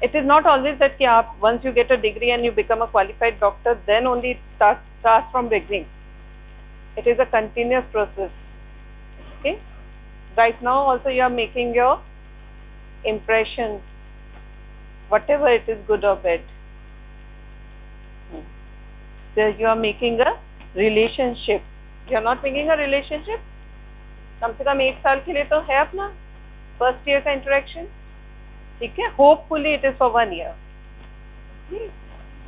It is not always that कि आप once you get a degree and you become a qualified doctor, then only it starts from beginning. It is a continuous process. Okay. Right now also you are making your impression, whatever it is, good or bad. So you are making a relationship. You are not making a relationship. कम से कम 1 साल के लिए तो है अपना first year का interaction, ठीक है. Hopefully it is for 1 year.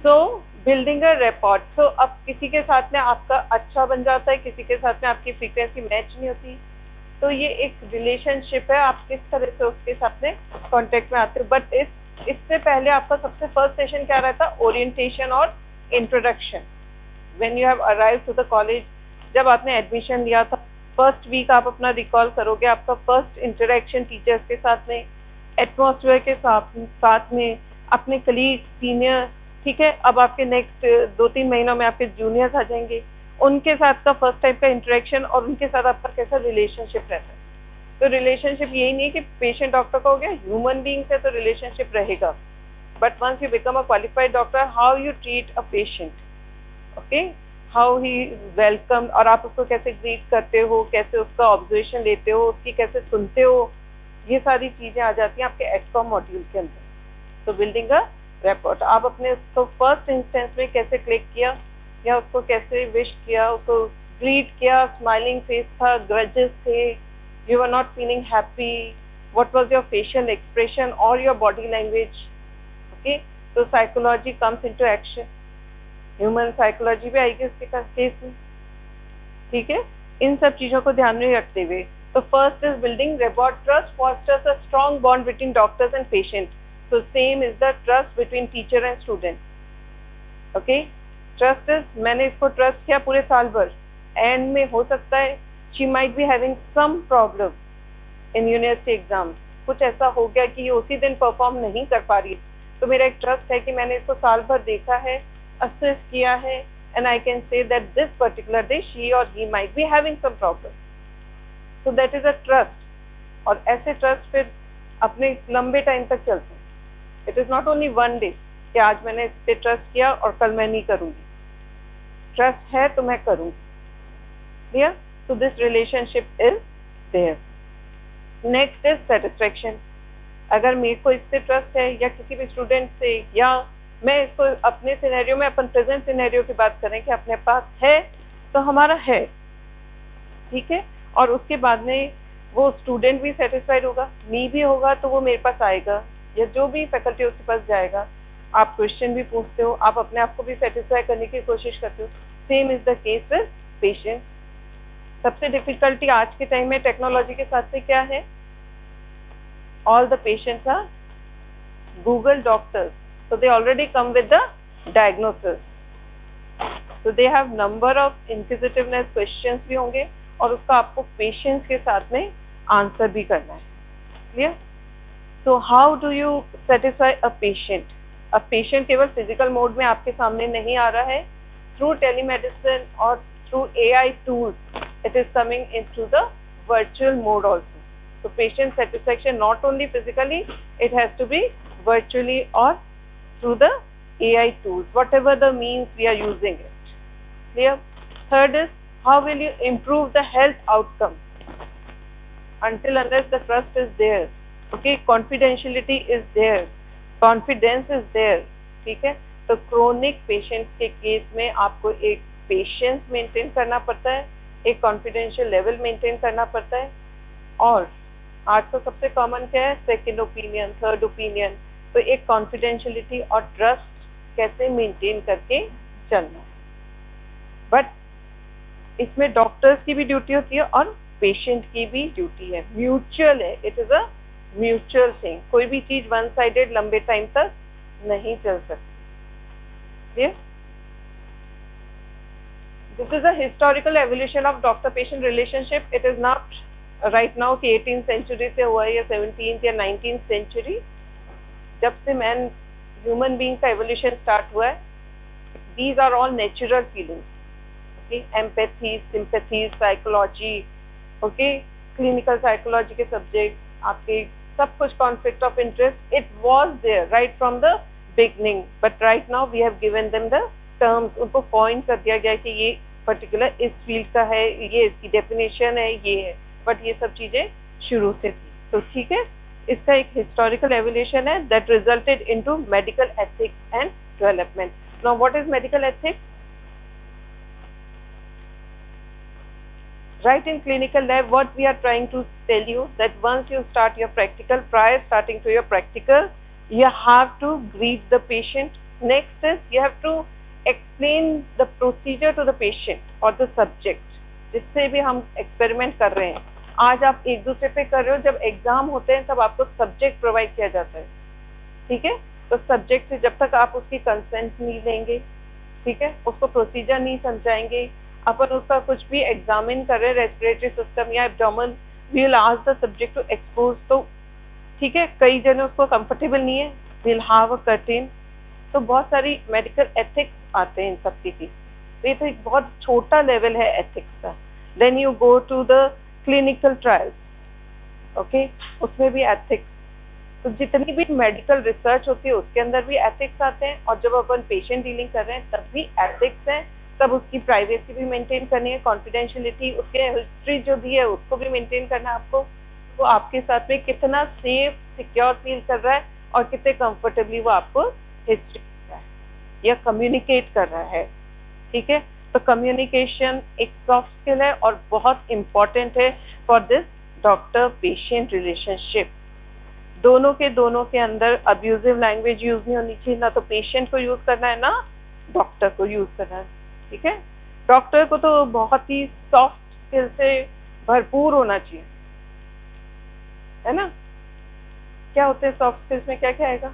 So building a rapport. So अब किसी के साथ में आपका अच्छा बन जाता है, किसी के साथ में आपकी फ्रीक्वेंसी मैच नहीं होती, तो ये एक रिलेशनशिप है. आप किस तरह से उसके साथ में कांटेक्ट में आते हो. बट इससे पहले आपका सबसे फर्स्ट सेशन क्या रहता है? ओरिएंटेशन और introduction. When you have arrived to the college, जब आपने एडमिशन लिया था, फर्स्ट वीक आप अपना रिकॉल करोगे, आपका फर्स्ट इंटरेक्शन टीचर्स के साथ में, एटमॉस्फेयर के साथ में, अपने कलीग, सीनियर, ठीक है. अब आपके नेक्स्ट 2-3 महीनों में आपके जूनियर्स आ जाएंगे, उनके साथ का फर्स्ट टाइप का इंटरेक्शन और उनके साथ आपका कैसा रिलेशनशिप रहता है. तो रिलेशनशिप यही नहीं कि पेशेंट डॉक्टर का हो गया, ह्यूमन बीइंग से तो रिलेशनशिप रहेगा. But once you become a qualified doctor, how you treat a patient, okay, how he welcome, और आप उसको कैसे ग्रीट करते हो, कैसे उसका ऑब्जर्वेशन लेते हो, उसकी कैसे सुनते हो, ये सारी चीजें आ जाती हैं आपके एडकॉम मॉड्यूल के अंदर. तो बिल्डिंग अ रिपोर्ट, आप अपने उसको फर्स्ट इंस्टेंस में कैसे क्लिक किया, या उसको कैसे विश किया, उसको ग्रीट किया, स्माइलिंग फेस था, ग्रजेस थे, you are not feeling happy, what was your facial expression और योर बॉडी लैंग्वेज. ओके, तो psychology comes into action. Human psychology भी आएगी उसके केस में, ठीक है. इन सब चीजों को ध्यान में रखते हुए, तो first is building rapport. Trust fosters a strong bond between doctors and patient. So same is the trust between teacher and student. Okay, trust is, मैंने इसको ट्रस्ट किया पूरे साल भर, एंड में हो सकता है she might be having some problem in university exam, कुछ ऐसा हो गया कि ये उसी दिन परफॉर्म नहीं कर पा रही, तो मेरा एक ट्रस्ट है कि मैंने इसको साल भर देखा है, असेस किया है, and I can say that this particular day she or he might be having some problem. So that is a trust. और ऐसे ट्रस्ट फिर अपने लंबे टाइम तक चलते हैं. It is not only 1 day कि आज मैंने इस पे ट्रस्ट किया और कल मैं नहीं करूंगी. ट्रस्ट है तो मैं करूंगी. Clear? So this relationship is there. Next is satisfaction. अगर मेरे को इससे ट्रस्ट है, या किसी भी स्टूडेंट से, या मैं इसको अपने सिनेरियो में, अपन प्रेजेंट सिनेरियो की बात करें कि अपने पास है तो हमारा है, ठीक है. और उसके बाद में वो स्टूडेंट भी सेटिस्फाइड होगा, मी भी होगा, तो वो मेरे पास आएगा, या जो भी फैकल्टी उसके पास जाएगा. आप क्वेश्चन भी पूछते हो, आप अपने आप को भी सेटिस्फाई करने की कोशिश करते हो. Same is the case with patient. सबसे डिफिकल्टी आज के टाइम में टेक्नोलॉजी के साथ में क्या है? All the patients are Google doctors, so they already come with the diagnosis, so they have number of inquisitiveness questions भी होंगे, और उसका आपको पेशेंट्स के साथ में आंसर भी करना है. Clear? So how do you satisfy a patient? A patient केवल फिजिकल मोड में आपके सामने नहीं आ रहा है, through telemedicine और through AI tools, it is coming into the virtual mode also. So patient satisfaction not only physically, it has to be virtually or through the AI tools, whatever the means we are using it. Clear? Third is, how will you improve the health outcome? Until unless the trust is there, okay, confidentiality is there, confidence is there, ठीक है. तो chronic patients के case में आपको एक patience maintain करना पड़ता है, एक कॉन्फिडेंशियल लेवल मेंटेन करना पड़ता है, और आज का सबसे कॉमन क्या है? Second opinion, third opinion. तो एक कॉन्फिडेंशियलिटी और ट्रस्ट कैसे मेंटेन करके चलना है. बट इसमें डॉक्टर्स की भी ड्यूटी होती है और पेशेंट की भी ड्यूटी है. म्यूचुअल है, it is a mutual thing. कोई भी चीज वन साइडेड लंबे टाइम तक नहीं चल सकती. This is a historical evolution of doctor patient relationship. It is not right now कि 18th सेंचुरी से हुआ है, या 17th या 19th सेंचुरी. जब से मैन ह्यूमन बीइंग का एवोल्यूशन स्टार्ट हुआ है, these are all natural feelings. Okay, empathy, sympathy, psychology, okay, clinical psychology के सब्जेक्ट, आपके सब कुछ conflict of interest it was there right from the beginning, but right now we have given them the terms. उनको point कर दिया गया कि ये particular इस field का है, ये इसकी definition है, ये है, but ये सब चीजें शुरू से थी. तो ठीक है, इसका एक historical evolution है that resulted into medical ethics and development. Now what is medical ethics? Right, in clinical lab, what we are trying to tell you that once you start your practical, prior starting to your practical, you have to greet the patient. Next is you have to explain the procedure to the patient or the subject. जिससे भी हम experiment कर रहे हैं, आज आप एक दूसरे पे कर रहे हो, जब एग्जाम होते हैं तब आपको सब्जेक्ट प्रोवाइड किया जाता है. ठीक है, तो सब्जेक्ट से जब तक आप उसकी कंसेंट नहीं लेंगे, ठीक है, उसको प्रोसीजर नहीं समझाएंगे, अपन उसका कुछ भी एग्जामिन कर रहे हैं, रेस्पिरेटरी सिस्टम या abdomen, we will ask the subject to expose. तो ठीक है, कई जने उसको कंफर्टेबल नहीं है, we will have a curtain. तो बहुत सारी मेडिकल एथिक्स आते हैं इन सब की. ये तो एक बहुत छोटा लेवल है एथिक्स का. Then you go to the clinical trials, okay, उसमें भी एथिक्स. तो जितनी भी मेडिकल रिसर्च होती है उसके अंदर भी एथिक्स आते हैं, और जब अपन पेशेंट डीलिंग कर रहे हैं तब भी एथिक्स हैं. तब उसकी प्राइवेसी भी मेंटेन करनी है, कॉन्फिडेंशियलिटी, उसके हिस्ट्री जो दी है उसको भी मेंटेन करना है आपको. वो आपके साथ में कितना सेफ सिक्योर फील कर रहा है और कितने कंफर्टेबली वो आपको हिस्ट्री कर रहा है या कम्युनिकेट कर रहा है. ठीक है, तो कम्युनिकेशन एक सॉफ्ट स्किल है और बहुत इम्पोर्टेंट है for this doctor patient relationship. दोनों के अंदर अब्यूजिव लैंग्वेज यूज नहीं होनी चाहिए, ना तो पेशेंट को यूज करना है ना डॉक्टर को यूज करना है. ठीक है, डॉक्टर को तो बहुत ही सॉफ्ट स्किल से भरपूर होना चाहिए, है ना. क्या होते हैं सॉफ्ट स्किल्स में, क्या क्या आएगा?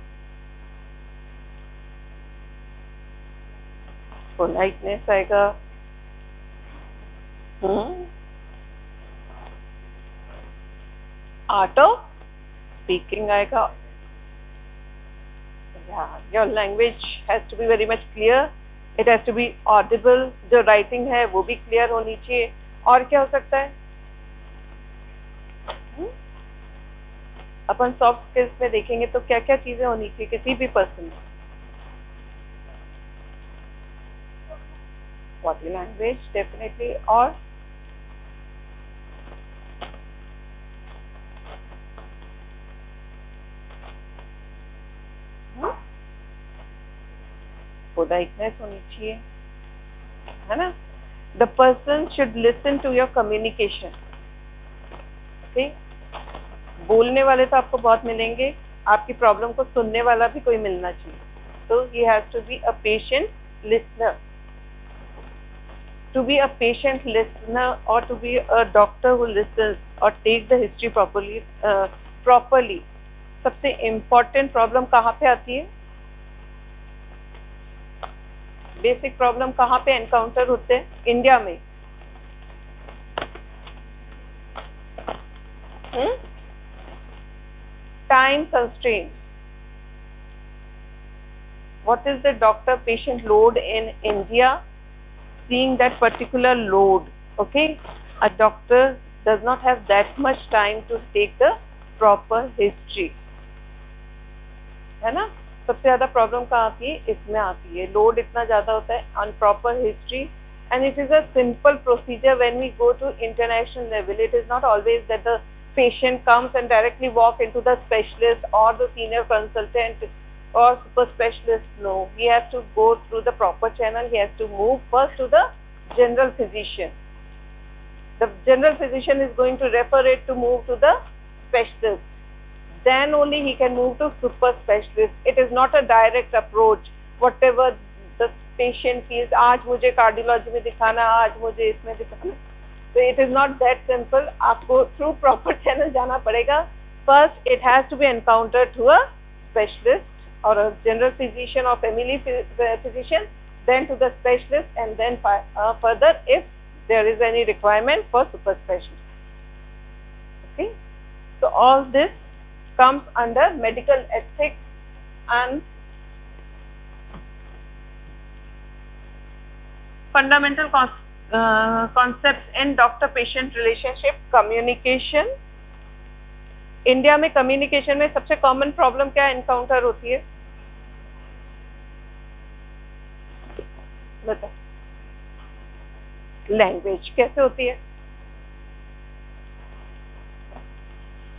पोलाइटनेस आएगा, आर्ट ऑफ स्पीकिंग आएगा. Your language has to be very much clear, it has to be audible. जो राइटिंग है वो भी क्लियर होनी चाहिए. और क्या हो सकता है? अपन सॉफ्ट स्किल्स में देखेंगे तो क्या क्या चीजें होनी चाहिए किसी भी पर्सन में. बॉडी लैंग्वेज डेफिनेटली, और पोलाइटनेस होनी चाहिए, है ना. The person should listen to your communication. Okay, बोलने वाले तो आपको बहुत मिलेंगे, आपकी प्रॉब्लम को सुनने वाला भी कोई मिलना चाहिए. तो he has to be a patient listener. To be a patient listener or to be a doctor who listens or take the history properly. सबसे important problem कहाँ पे आती है? बेसिक प्रॉब्लम कहाँ पे एनकाउंटर होते हैं इंडिया में? Time constraint. What is the doctor patient load in India? Seeing that particular load, okay, a doctor does not have that much time to take the proper history, है ना. सबसे ज्यादा problem कहाँ आती है? इसमें आती है. लोड इतना ज्यादा होता है on proper history, and it is a simple procedure. When we go to international level, it is not always that the patient comes and directly walk into the specialist or the senior consultant or super specialist. No, he has to go through the proper channel. He has to move first to the general physician. The general physician is going to refer it to move to the specialist. Then only he can move to super specialist. It is not a direct approach. Whatever the patient feels, आज मुझे cardiology में दिखाना, आज मुझे इसमें दिखाना. So it is not that simple. आपको through proper channel जाना पड़ेगा. First, it has to be encountered to a specialist or a general physician or family physician, then to the specialist, and then further if there is any requirement for super specialist. Okay, so all this comes under medical ethics and fundamental concepts in doctor-patient relationship: communication, India में communication में सबसे common problem क्या encounter होती है? बताओ। Language कैसे होती है?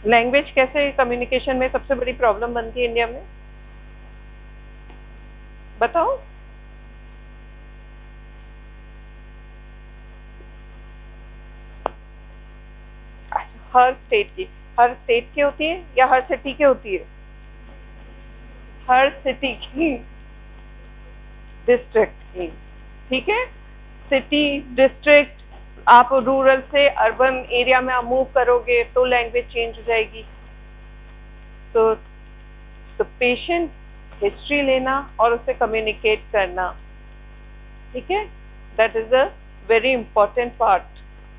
लैंग्वेज कैसे कम्युनिकेशन में सबसे बड़ी प्रॉब्लम बनती है इंडिया में? बताओ। हर स्टेट की होती है या हर सिटी की होती है? हर सिटी की, डिस्ट्रिक्ट की, ठीक है। सिटी, डिस्ट्रिक्ट, आप रूरल से अर्बन एरिया में आप मूव करोगे तो लैंग्वेज चेंज हो जाएगी। तो पेशेंट हिस्ट्री लेना और उससे कम्युनिकेट करना, ठीक है, that is a very important part.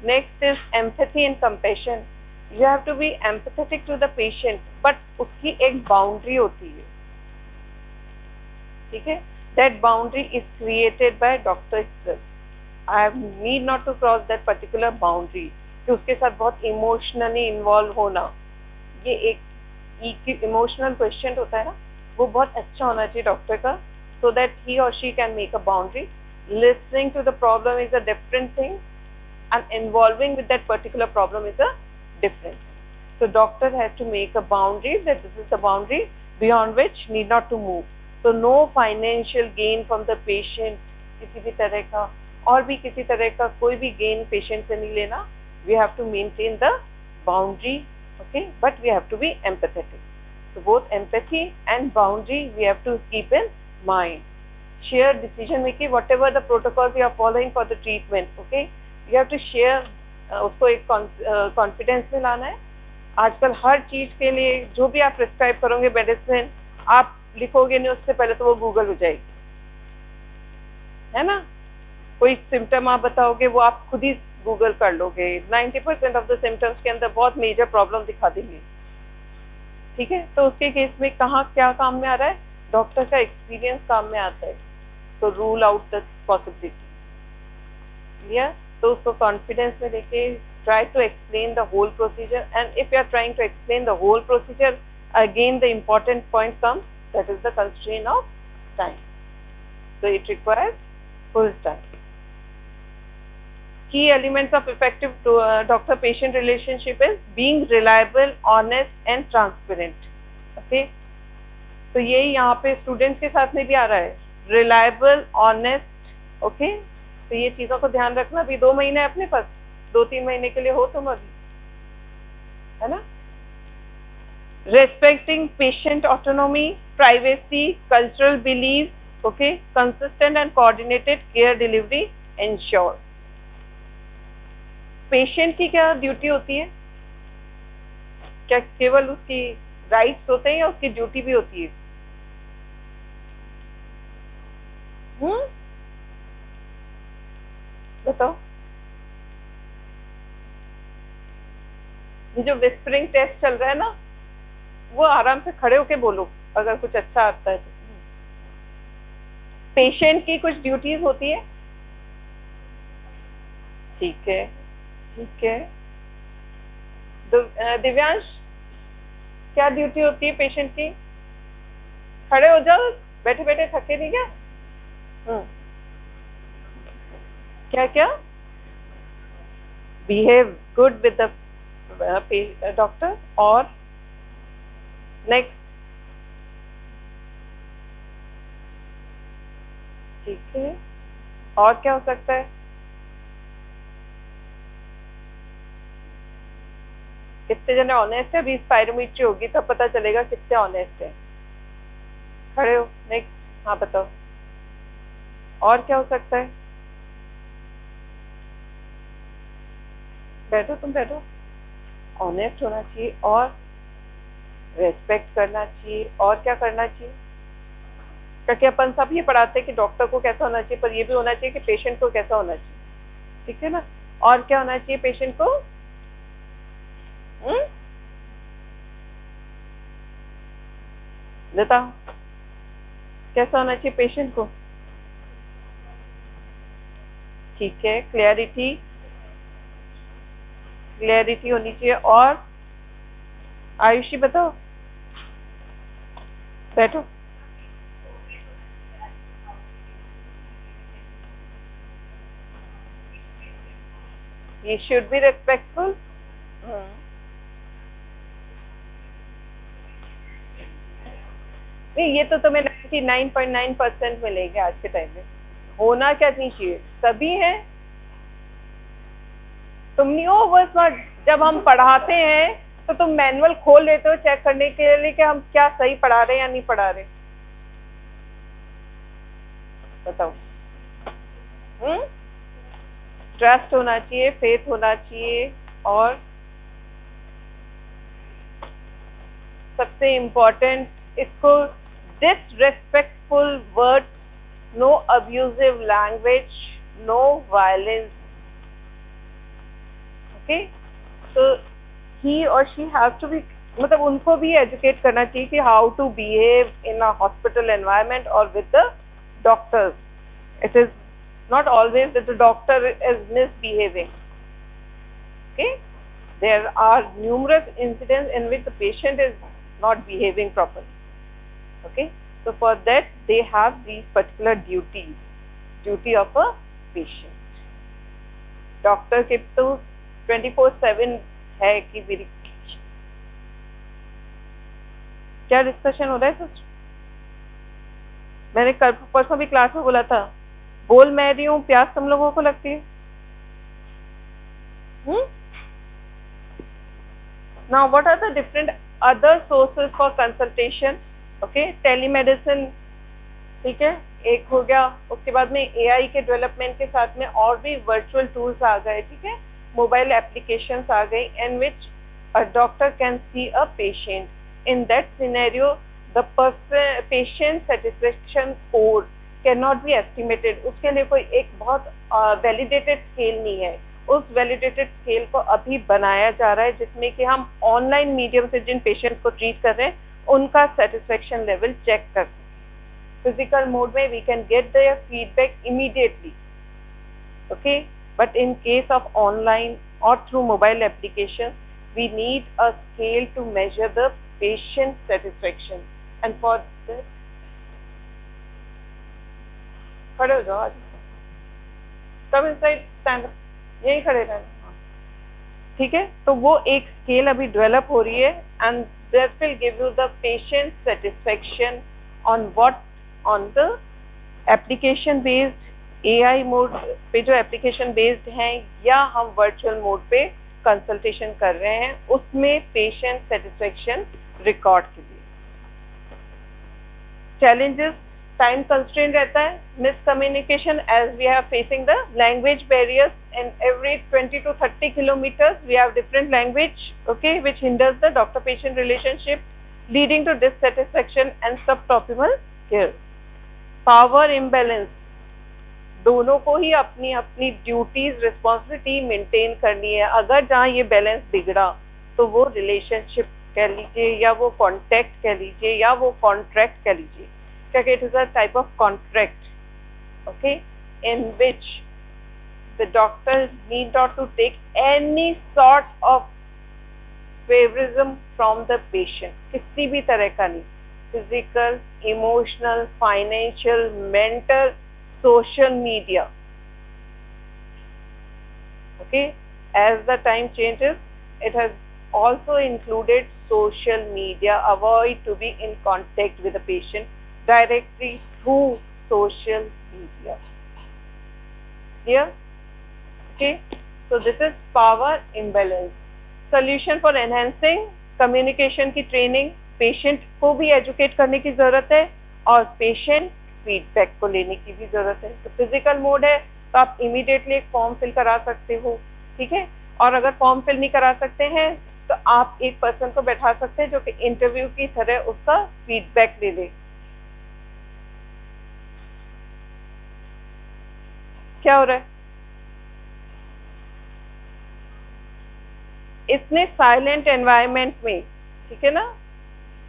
Next is empathy and compassion. You have to be empathetic to the patient, but उसकी एक बाउंड्री होती है, ठीक है। That boundary is created by doctor itself. I need not to cross that particular boundary कि उसके साथ बहुत इमोशनली इन्वॉल्व होना। ये एक इमोशनल पेशेंट होता है ना, वो बहुत अच्छा होना चाहिए डॉक्टर का, so that he or she can make a boundary. Listening to the problem is a different thing, and involving with that particular problem is a different thing. So doctor has to make a boundary that this is the boundary beyond which need not to move. So no financial gain from the patient, किसी भी तरह का और भी किसी तरह का कोई भी gain patient से नहीं लेना. We have to maintain the boundary, okay, but we have to be empathetic. So both empathy and boundary we have to keep in mind. Share decision making, whatever the protocols you are following for the treatment, okay, you have to share. उसको एक confidence में लाना है. आजकल हर चीज के लिए जो भी आप प्रिस्क्राइब करोगे मेडिसिन, आप लिखोगे नहीं उससे पहले तो वो गूगल हो जाएगी, है ना. कोई सिम्टम आप बताओगे वो आप खुद ही गूगल कर लोगे. 90% ऑफ द सिम्टम्स के अंदर बहुत मेजर प्रॉब्लम दिखा देंगे, ठीक है. तो उसके केस में कहाँ क्या काम में आ रहा है? डॉक्टर का एक्सपीरियंस काम में आता है. तो rule out the possibility, clear. तो उसको कॉन्फिडेंस में लेके try to explain the whole procedure, and if you are trying to explain the whole procedure, again the important point comes, that is the constraint of time. So it requires full time. Key elements of effective doctor-patient relationship is being reliable, honest and transparent. Okay, तो ये यहाँ पे students के साथ में भी आ रहा है, रिलायबल, ऑनेस्ट. ओके, तो ये चीजों को ध्यान रखना. अभी 2 महीने अपने पास, 2-3 महीने के लिए हो तुम अभी, है ना. Respecting patient autonomy, privacy, cultural believe, okay, consistent and coordinated care delivery ensure. Patient की क्या ड्यूटी होती है? क्या केवल उसकी राइट्स होते हैं या उसकी ड्यूटी भी होती है? बताओ. ये जो विस्परिंग टेस्ट चल रहा है ना, वो आराम से खड़े होके बोलो अगर कुछ अच्छा आता है तो. पेशेंट की कुछ ड्यूटीज होती है, ठीक है, ठीक है. दिव्यांश, क्या ड्यूटी होती है पेशेंट की? खड़े हो जाओ, बैठे बैठे थके नहीं क्या? क्या क्या? Behave good with the doctor. और नेक्स्ट, ठीक है. और क्या हो सकता है? कितने जने ऑनेस्ट है? 20 पायरोमीट्री होगी तब पता चलेगा कितने ऑनेस्ट है. खड़े हो. नेक्स्ट, हाँ बताओ. और क्या हो सकता है? बैठो, तुम बैठो. ऑनेस्ट होना चाहिए और रेस्पेक्ट करना चाहिए. और क्या करना चाहिए? क्योंकि अपन सब ये पढ़ाते हैं कि डॉक्टर को कैसा होना चाहिए, पर ये भी होना चाहिए कि पेशेंट को कैसा होना चाहिए, ठीक है ना. और क्या होना चाहिए पेशेंट को? बताओ, कैसा होना चाहिए पेशेंट को? ठीक है, क्लियरिटी, क्लियरिटी होनी चाहिए. और आयुषी बताओ, बैठो। ये शुड बी रेस्पेक्टफुल। नहीं, ये तो तुम्हें 99.9% मिलेगी आज के टाइम में। होना क्या नहीं चाहिए, सभी हैं। तुम नहीं हो ओवर स्मार्ट। जब हम पढ़ाते हैं तो तुम मैनुअल खोल लेते हो चेक करने के लिए कि हम क्या सही पढ़ा रहे हैं या नहीं पढ़ा रहे। बताओ। ट्रस्ट होना चाहिए, फेथ होना चाहिए, और सबसे इम्पोर्टेंट इसको disrespectful words, no abusive language, no violence. Okay, so he or she has to be, मतलब उनको भी एजुकेट करना चाहिए कि how to behave in a hospital environment और with the doctors. It is not always that the doctor is misbehaving. Okay, there are numerous incidents in which the patient is not behaving properly. Okay, so for that they have these particular duties, duty of a patient. Doctor के तो 24/7 है कि मेरी क्या discussion हो रहा है sir? मैंने कल परसों भी क्लास में बोला था, बोल मैं रही हूँ, प्यास तुम लोगों को लगती है. Now what are the different other sources for consultation? Okay, telemedicine, ठीक है, एक हो गया. उसके बाद में एआई के डेवलपमेंट के साथ में और भी वर्चुअल टूल्स आ गए, ठीक है, मोबाइल एप्लीकेशंस आ गई, in which a doctor can see a patient. In that scenario the patient satisfaction score can not be estimated. उसके लिए कोई एक बहुत वैलिडेटेड स्केल नहीं है. उस वैलिडेटेड स्केल को अभी बनाया जा रहा है, जिसमें कि हम ऑनलाइन मीडियम से जिन पेशेंट्स को ट्रीट कर रहे हैं उनका सेटिस्फेक्शन लेवल चेक कर सकते हैं. Physical mode में we can get their feedback immediately, okay, but in case of online or through mobile applications we need a scale to measure the patient satisfaction. And for this, खड़े हो जाओ, come inside, stand up, यही खड़े रहना, ठीक है. तो वो एक स्केल अभी डेवलप हो रही है, and that will give you the patient satisfaction on what, on the application based AI mode पे जो एप्लीकेशन बेस्ड हैं या हम वर्चुअल मोड पे कंसल्टेशन कर रहे हैं, उसमें पेशेंट सेटिस्फेक्शन रिकॉर्ड के लिए. चैलेंजेस, टाइम कंस्ट्रेंट रहता है, miscommunication as we are facing the language barriers. In every 20 to 30 kilometers we have different language, okay, which hinders the doctor patient relationship, leading to dissatisfaction and suboptimal care. Power imbalance, दोनों को ही अपनी अपनी duties responsibility maintain करनी है. अगर जहाँ ये balance बिगड़ा तो वो रिलेशनशिप कह लीजिए या वो कॉन्टैक्ट कह लीजिए या वो कॉन्ट्रैक्ट कह लीजिए, क्योंकि it is a type of contract, okay, in which the doctor need not to take any sort of favouritism from the patient, किसी भी तरह का नहीं. Physical, emotional, financial, mental, social media. Okay, as the time changes, it has also included social media. Avoid to be in contact with the patient directly through social media. Clear? Okay, so this is power imbalance. Solution for enhancing communication की training. Patient को भी educate करने की जरूरत है और patient feedback को लेने की भी जरूरत है. तो फिजिकल मोड है तो आप इमीडिएटली एक फॉर्म फिल करा सकते हो, ठीक है, और अगर फॉर्म फिल नहीं करा सकते हैं तो आप एक पर्सन को बैठा सकते हैं जो कि इंटरव्यू की तरह उसका फीडबैक ले ले. क्या हो रहा है? इतने साइलेंट एनवायरनमेंट में, ठीक है ना,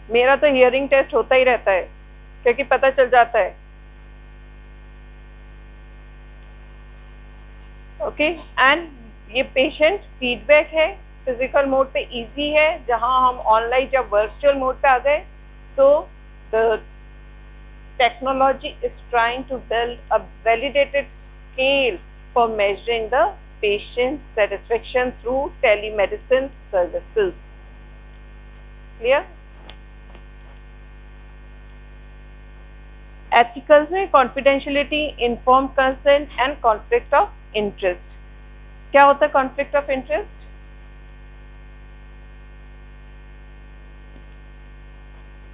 मेरा तो हियरिंग टेस्ट होता ही रहता है क्योंकि पता चल जाता है. ओके, एंड ये पेशेंट फीडबैक है फिजिकल मोड पे इजी है, जहां हम ऑनलाइन या वर्चुअल मोड पे आ गए तो the technology is trying to build a validated scale for measuring the patient satisfaction through telemedicine services. Clear? Ethical में confidentiality, informed consent and conflict of interest. क्या होता है conflict of interest?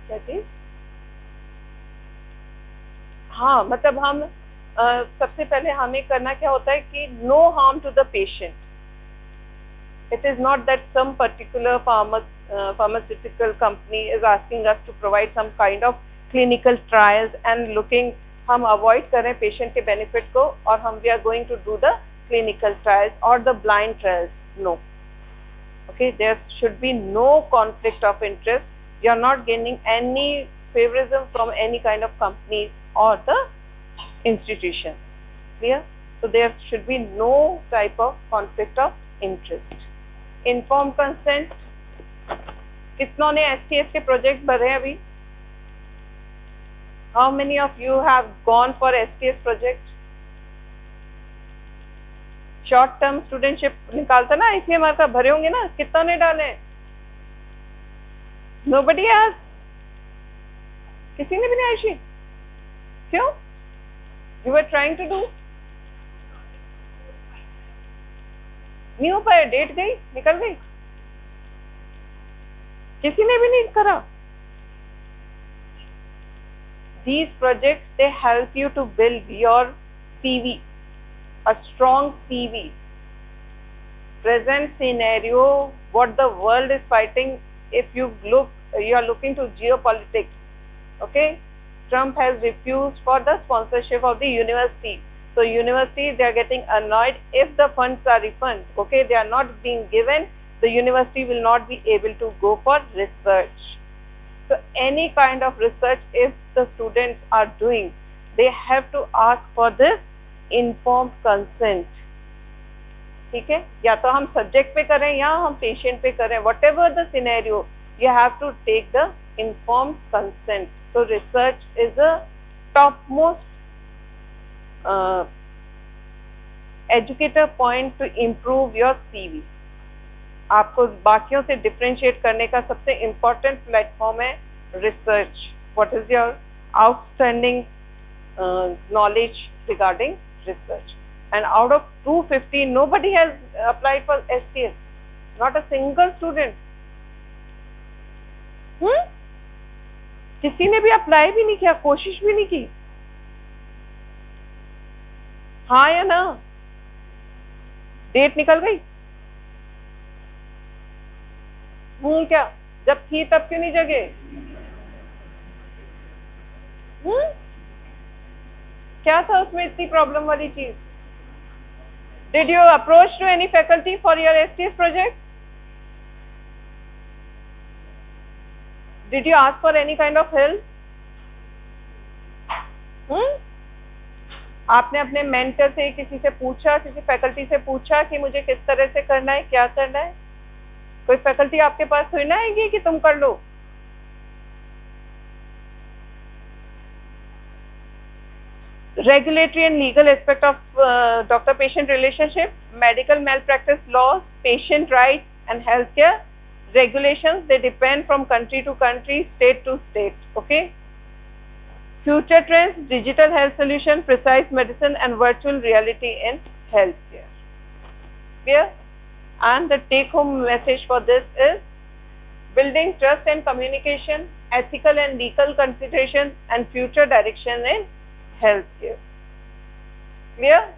क्या चीज? हाँ, मतलब हम सबसे पहले हमें करना क्या होता है कि no harm to the patient. It is not that some particular pharmaceutical company is asking us to provide some kind of clinical trials and looking, हम avoid कर रहे हैं patient के benefit को और हम we are going to do the clinical trials or the blind trials. No. Okay, there should be no conflict of interest. You are not gaining any favorism from any kind of companies or the institution. Clear? So there should be no type of conflict of interest. Informed consent. कितनों ने STS के project भरे अभी? How many of you have gone for STS project? Short term studentship निकालता ना ICMR का, भरे होंगे ना? कितनों ने डाले? Nobody has? किसी ने भी नहीं आयशी? क्यों? You were trying to do? नहीं हो पाया, डेट गई, निकल गई, किसी ने भी नहीं करा. These projects, they help you to build your CV, a strong CV. Present scenario, what the world is fighting. If you are looking to geopolitics. Okay, Trump has refused for the sponsorship of the university. So universities, they are getting annoyed if the funds are refunded. Okay, they are not being given. The university will not be able to go for research. So any kind of research, if the students are doing, they have to ask for this informed consent. ठीक है, या तो हम subject पे करें या हम patient पे करें, whatever the scenario, you have to take the informed consent. So research is the topmost educator point to improve your CV. आपको बाकियों से डिफरेंशिएट करने का सबसे इम्पोर्टेंट प्लेटफॉर्म है research. What is your outstanding knowledge regarding research? And out of 250, nobody has applied for STS. Not a single student. किसी ने भी अप्लाई भी नहीं किया, कोशिश भी नहीं की. हाँ या ना? डेट निकल गई. क्या जब थी तब क्यों नहीं जगे? क्या था उसमें इतनी प्रॉब्लम वाली चीज? Did you approach to any faculty for your STS project? Did you ask for any kind of help? आपने अपने मेंटर से, किसी से पूछा, किसी फैकल्टी से पूछा कि मुझे किस तरह से करना है, क्या करना है? कोई फैकल्टी आपके पास थोड़ी ना आएगी कि तुम कर लो. Regulatory and legal aspect of doctor-patient relationship, medical malpractice laws, patient rights and healthcare regulations, they depend from country to country, state to state. Okay. Future trends, digital health solution, precise medicine and virtual reality in healthcare. Clear? And the take-home message for this is building trust and communication, ethical and legal considerations, and future direction in healthcare. Clear?